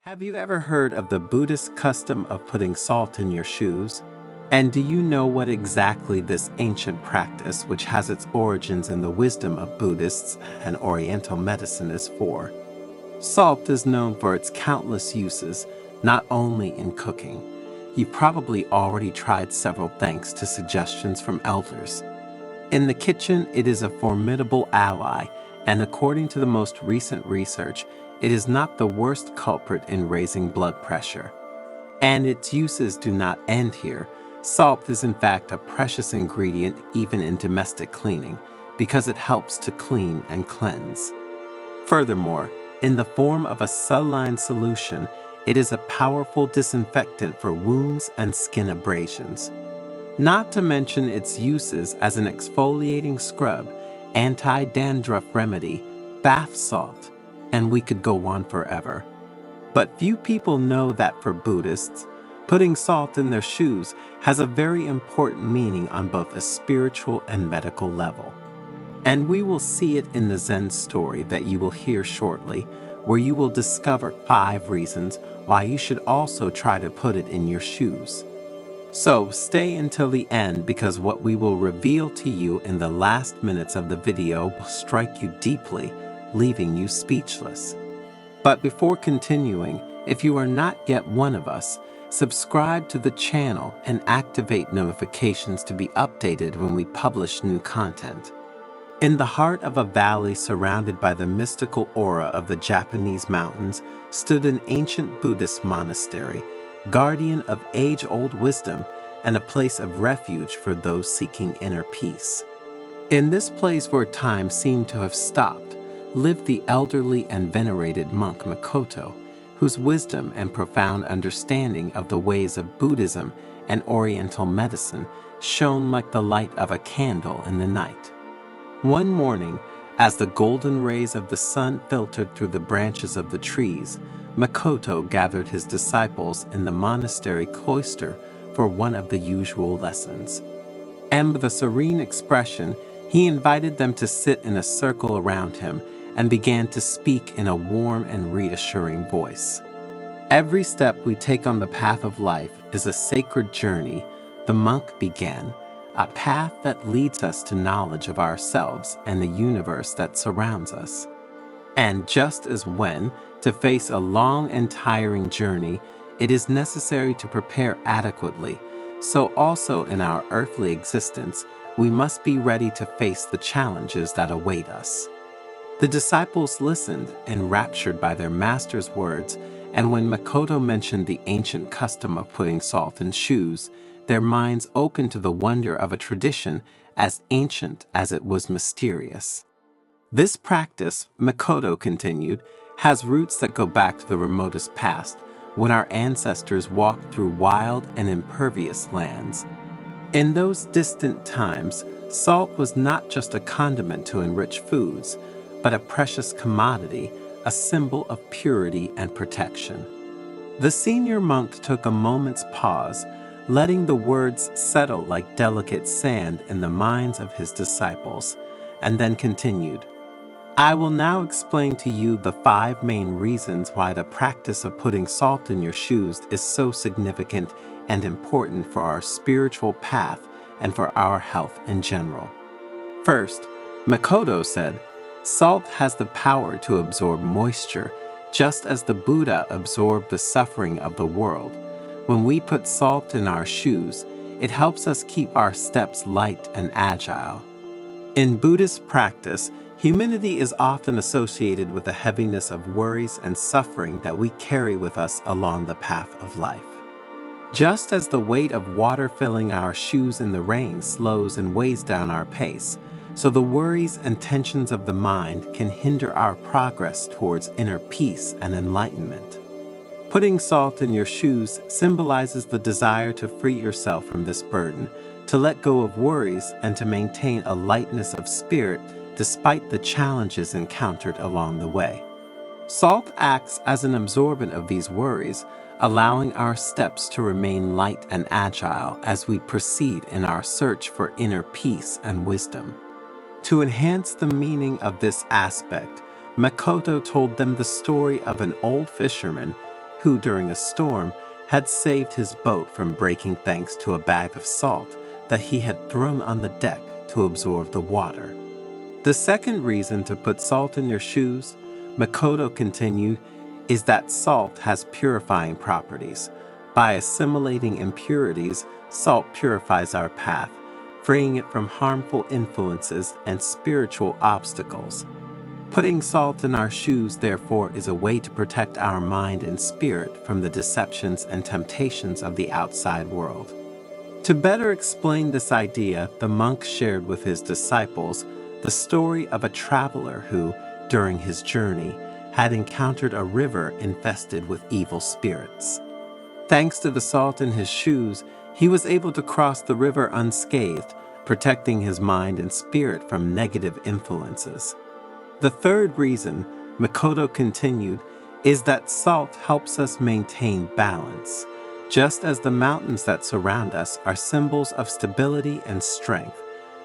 Have you ever heard of the Buddhist custom of putting salt in your shoes? And do you know what exactly this ancient practice, which has its origins in the wisdom of Buddhists and Oriental medicine, is for? Salt is known for its countless uses, not only in cooking. You've probably already tried several thanks to suggestions from elders. In the kitchen, it is a formidable ally, and according to the most recent research, it is not the worst culprit in raising blood pressure. And its uses do not end here. Salt is in fact a precious ingredient even in domestic cleaning, because it helps to clean and cleanse. Furthermore, in the form of a saline solution, it is a powerful disinfectant for wounds and skin abrasions. Not to mention its uses as an exfoliating scrub, anti-dandruff remedy, bath salt, and we could go on forever. But few people know that for Buddhists, putting salt in their shoes has a very important meaning on both a spiritual and medical level. And we will see it in the Zen story that you will hear shortly, where you will discover 5 reasons why you should also try to put it in your shoes. So stay until the end, because what we will reveal to you in the last minutes of the video will strike you deeply, leaving you speechless. But before continuing, if you are not yet one of us, subscribe to the channel and activate notifications to be updated when we publish new content. In the heart of a valley surrounded by the mystical aura of the Japanese mountains stood an ancient Buddhist monastery, guardian of age-old wisdom and a place of refuge for those seeking inner peace. In this place where time seemed to have stopped, lived the elderly and venerated monk Makoto, whose wisdom and profound understanding of the ways of Buddhism and Oriental medicine shone like the light of a candle in the night. One morning, as the golden rays of the sun filtered through the branches of the trees, Makoto gathered his disciples in the monastery cloister for one of the usual lessons. And with a serene expression, he invited them to sit in a circle around him and began to speak in a warm and reassuring voice. Every step we take on the path of life is a sacred journey, the monk began, a path that leads us to knowledge of ourselves and the universe that surrounds us. And just as when, to face a long and tiring journey, it is necessary to prepare adequately, so also in our earthly existence, we must be ready to face the challenges that await us. The disciples listened, enraptured by their master's words, and when Makoto mentioned the ancient custom of putting salt in shoes, their minds opened to the wonder of a tradition as ancient as it was mysterious. This practice, Makoto continued, has roots that go back to the remotest past, when our ancestors walked through wild and impervious lands. In those distant times, salt was not just a condiment to enrich foods, but a precious commodity, a symbol of purity and protection. The senior monk took a moment's pause, letting the words settle like delicate sand in the minds of his disciples, and then continued, I will now explain to you the 5 main reasons why the practice of putting salt in your shoes is so significant and important for our spiritual path and for our health in general. First, Makoto said, salt has the power to absorb moisture, just as the Buddha absorbed the suffering of the world. When we put salt in our shoes, it helps us keep our steps light and agile. In Buddhist practice, humility is often associated with the heaviness of worries and suffering that we carry with us along the path of life. Just as the weight of water filling our shoes in the rain slows and weighs down our pace, so the worries and tensions of the mind can hinder our progress towards inner peace and enlightenment. Putting salt in your shoes symbolizes the desire to free yourself from this burden, to let go of worries, and to maintain a lightness of spirit despite the challenges encountered along the way. Salt acts as an absorbent of these worries, allowing our steps to remain light and agile as we proceed in our search for inner peace and wisdom. To enhance the meaning of this aspect, Makoto told them the story of an old fisherman who during a storm had saved his boat from breaking thanks to a bag of salt that he had thrown on the deck to absorb the water. The second reason to put salt in your shoes, Makoto continued, is that salt has purifying properties. By assimilating impurities, salt purifies our path, freeing it from harmful influences and spiritual obstacles. Putting salt in our shoes, therefore, is a way to protect our mind and spirit from the deceptions and temptations of the outside world. To better explain this idea, the monk shared with his disciples the story of a traveler who, during his journey, had encountered a river infested with evil spirits. Thanks to the salt in his shoes, he was able to cross the river unscathed, protecting his mind and spirit from negative influences. The third reason, Makoto continued, is that salt helps us maintain balance. Just as the mountains that surround us are symbols of stability and strength,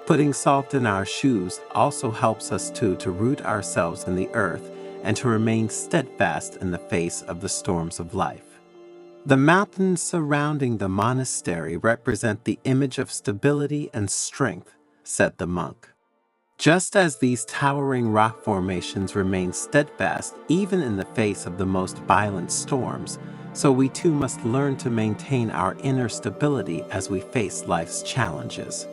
putting salt in our shoes also helps us to root ourselves in the earth and to remain steadfast in the face of the storms of life. The mountains surrounding the monastery represent the image of stability and strength, said the monk. Just as these towering rock formations remain steadfast even in the face of the most violent storms, so we too must learn to maintain our inner stability as we face life's challenges.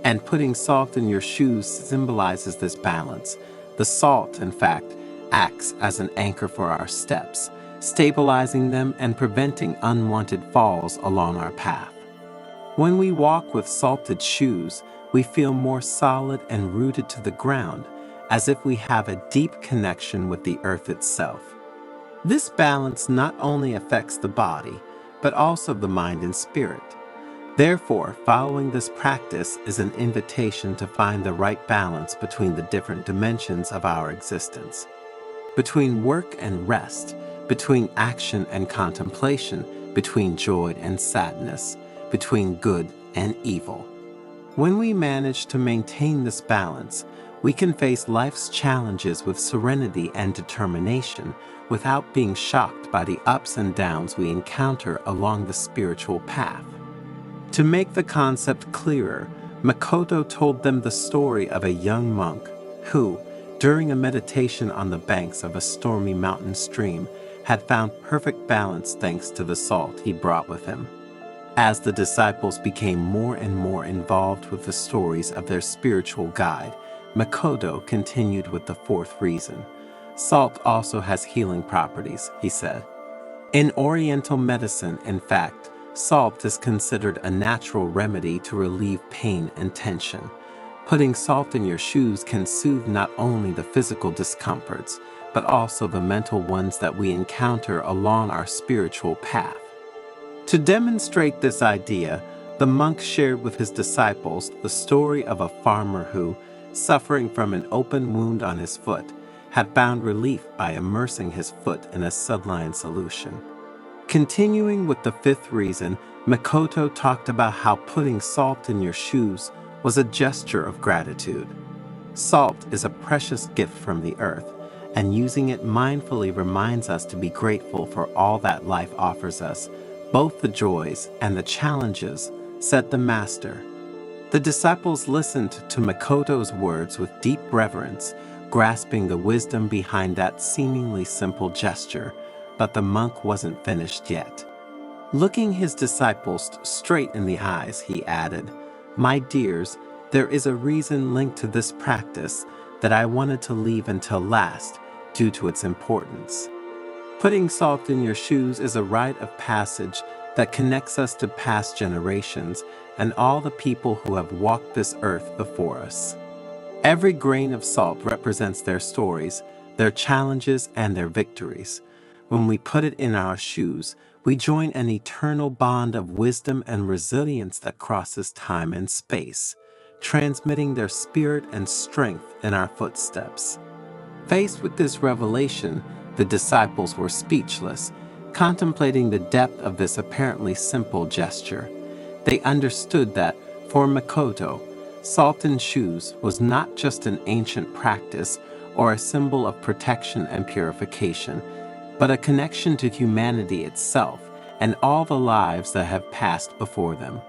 And putting salt in your shoes symbolizes this balance. The salt, in fact, acts as an anchor for our steps, stabilizing them and preventing unwanted falls along our path. When we walk with salted shoes, we feel more solid and rooted to the ground, as if we have a deep connection with the earth itself. This balance not only affects the body, but also the mind and spirit. Therefore, following this practice is an invitation to find the right balance between the different dimensions of our existence. Between work and rest, between action and contemplation, between joy and sadness, between good and evil. When we manage to maintain this balance, we can face life's challenges with serenity and determination without being shocked by the ups and downs we encounter along the spiritual path. To make the concept clearer, Makoto told them the story of a young monk who, during a meditation on the banks of a stormy mountain stream, had found perfect balance thanks to the salt he brought with him. As the disciples became more and more involved with the stories of their spiritual guide, Makoto continued with the fourth reason. Salt also has healing properties, he said. In Oriental medicine, in fact, salt is considered a natural remedy to relieve pain and tension. Putting salt in your shoes can soothe not only the physical discomforts, but also the mental ones that we encounter along our spiritual path. To demonstrate this idea, the monk shared with his disciples the story of a farmer who, suffering from an open wound on his foot, had found relief by immersing his foot in a saline solution. Continuing with the fifth reason, Makoto talked about how putting salt in your shoes was a gesture of gratitude. Salt is a precious gift from the earth, and using it mindfully reminds us to be grateful for all that life offers us, both the joys and the challenges, said the master. The disciples listened to Makoto's words with deep reverence, grasping the wisdom behind that seemingly simple gesture, but the monk wasn't finished yet. Looking his disciples straight in the eyes, he added, "My dears, there is a reason linked to this practice that I wanted to leave until last due to its importance. Putting salt in your shoes is a rite of passage that connects us to past generations and all the people who have walked this earth before us. Every grain of salt represents their stories, their challenges, and their victories. When we put it in our shoes, we join an eternal bond of wisdom and resilience that crosses time and space, transmitting their spirit and strength in our footsteps." Faced with this revelation, the disciples were speechless, contemplating the depth of this apparently simple gesture. They understood that, for Makoto, salt in shoes was not just an ancient practice or a symbol of protection and purification. but a connection to humanity itself and all the lives that have passed before them.